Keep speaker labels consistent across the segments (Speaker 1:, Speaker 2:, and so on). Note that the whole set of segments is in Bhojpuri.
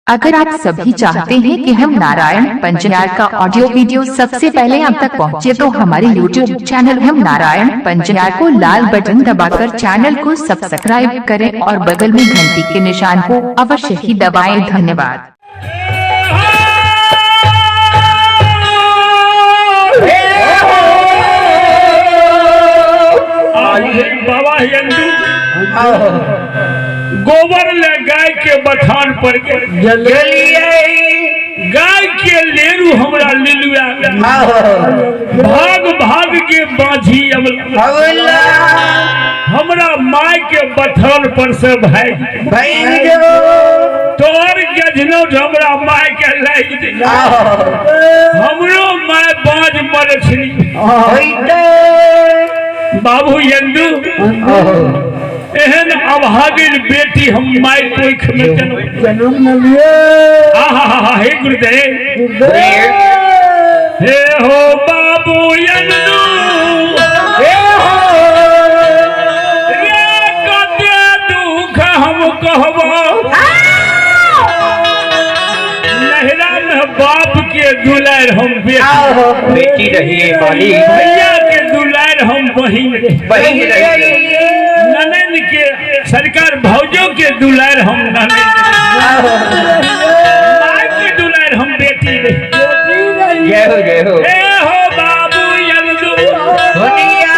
Speaker 1: अगर आप सभी चाहते हैं कि हम नारायण पंजनार का ऑडियो वीडियो सबसे पहले आप तक पहुंचे, तो हमारे YouTube चैनल हम नारायण पंजनार को लाल बटन दबाकर चैनल को सब्सक्राइब करें और बगल में घंटी के निशान को अवश्य ही दबाएं। धन्यवाद।
Speaker 2: बाबा यंदू गोबर ले गाय के बथान पर गाय के लेरू हमरा लिलुआ भाग भाग के बाझी हमरा माय के बथान पर से भाई तोर गजनो हमरा माय के लाग दे हमरो माय बाज मर छी बाबू यंदू एहन अभागिन बेटी हम माय कोख में जन्म न लिए। हे गुरुदेव हे हो बाबू यंदू हे हो रे कते दुख हम कहबो नहरा में बाप के दुलार हम बेटी रही वाली भैया के दुलार हम बहिन रही ननन के सरकार भौजों के दुलार हम ननन माँ के दुलार हम बेटी जय हो हो बाबू यंदू दुनिया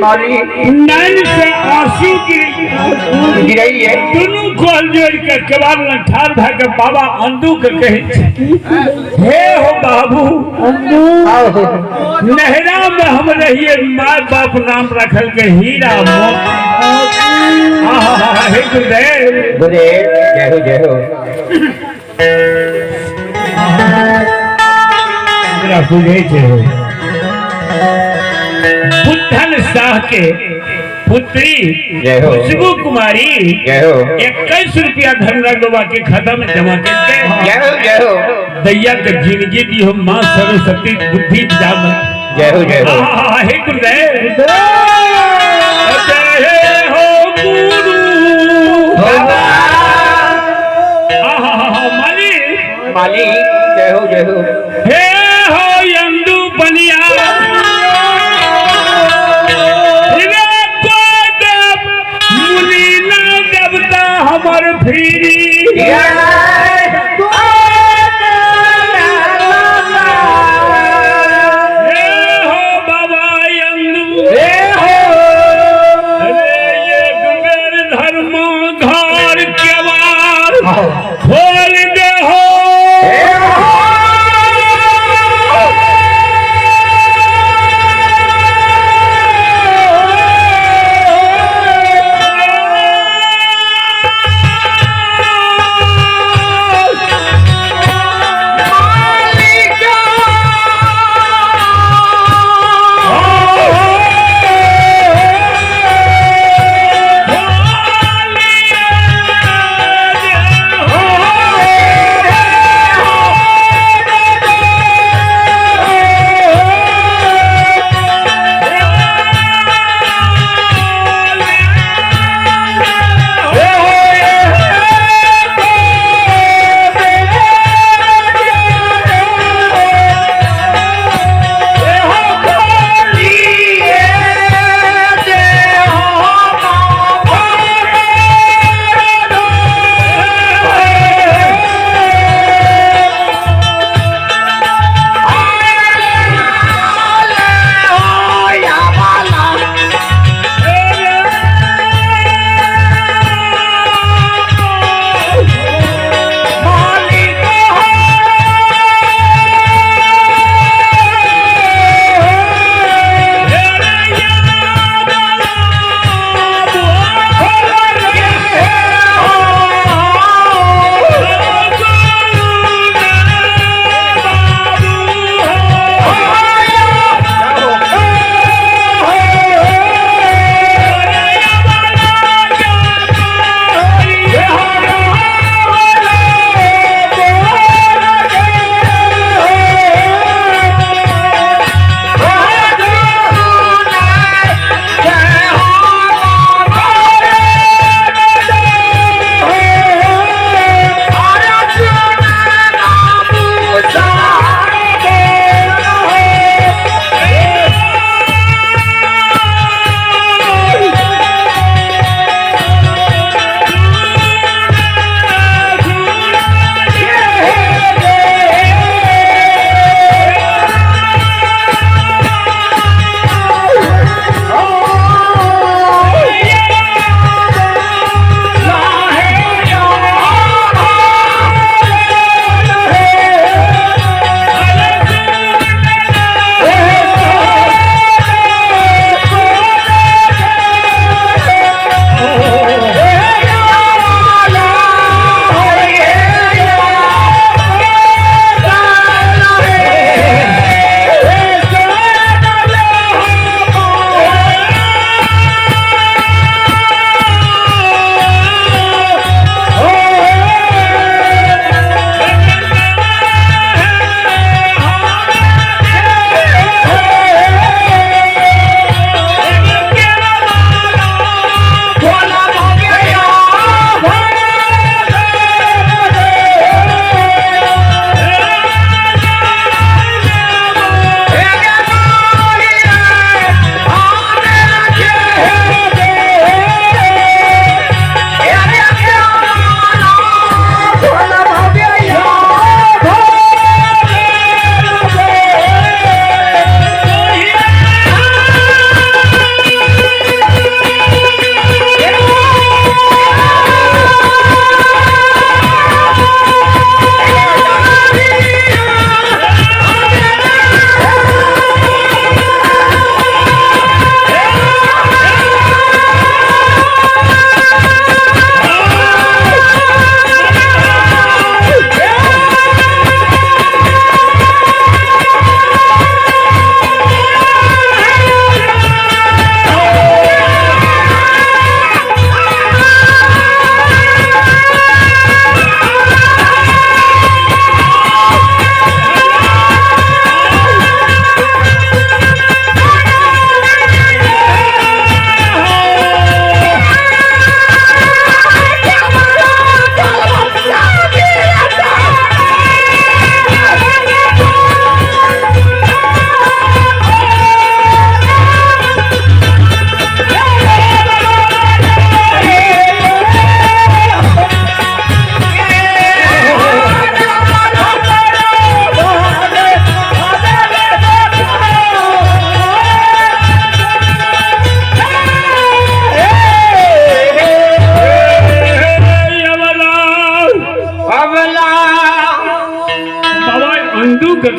Speaker 2: नैन से आंसू
Speaker 3: गिरई है
Speaker 2: दोनों खोल जोड़ के केवाल में ठाड़ भा के बाबा अंधु के कहे हे हो बाबू नहरा में हम रहिए माँ बाप नाम रखल के हीरा हे गुरुदेव
Speaker 3: गुरुदेव जय हो
Speaker 2: बुद्धन शाह के पुत्री खुशबू कुमारी 21 रुपया धन रगवा के खाता में जमा करके दैया के जिंदगी दी हो माँ सरस्वती बुद्धि जाम
Speaker 3: जय हो
Speaker 2: हे गुरुदेव जय हो गुरु
Speaker 3: माली जय हो
Speaker 2: हे हो यंदू बनिया मुनीना देवता हमर फिरी हो बाबा यंदू एक बेर धर्म घर केवार खोल दे हो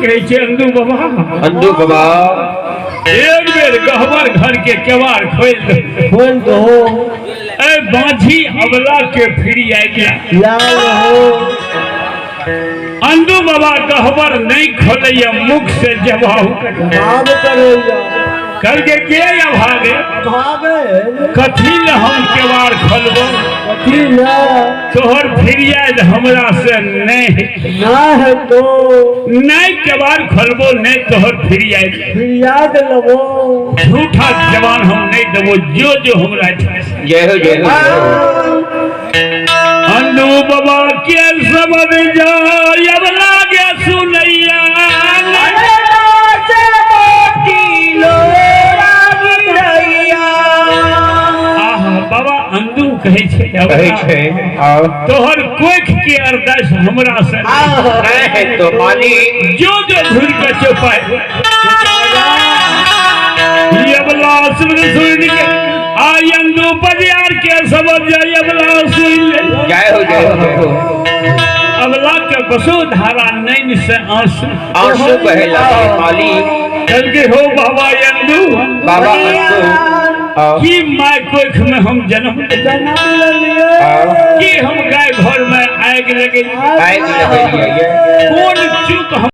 Speaker 2: कहे छे अंदू बाबा
Speaker 3: अंधु बाबा
Speaker 2: एक बेर गहवर घर के केवाड़ खोल दो ए बांझी अबला के फिरी आ गया अंदू बाबा गहवर नहीं खोलैया मुख से जवाब करके के भागे कथी ल हम केवाड़ खोलबो तोहर फिरिया हमरा से नहीं केवाड़ खोलबो नहीं तोहर फिरिया झूठा जवान हम नहीं देबो जो हमरा
Speaker 3: जय हो
Speaker 2: अंदू बाबा के समझ जा अब लागे सुनैया बाबा अंदू कहे छे तोहर कोख के अरदास हमरा से
Speaker 3: नहीं तो मालिक
Speaker 2: जो धुर के चौपाए अबला सुन के आई अंदू बाजार के समझ जाए अबला सुन ले
Speaker 3: जय हो
Speaker 2: अबला के बसो धारा नैन से
Speaker 3: आंसू बहला मालिक
Speaker 2: चल के हो बाबा अंदू
Speaker 3: बाबा अंधु
Speaker 2: कि माय कोख में हम जन्म कि हम गाय घर में आग लगे
Speaker 3: आए
Speaker 2: कौन चूक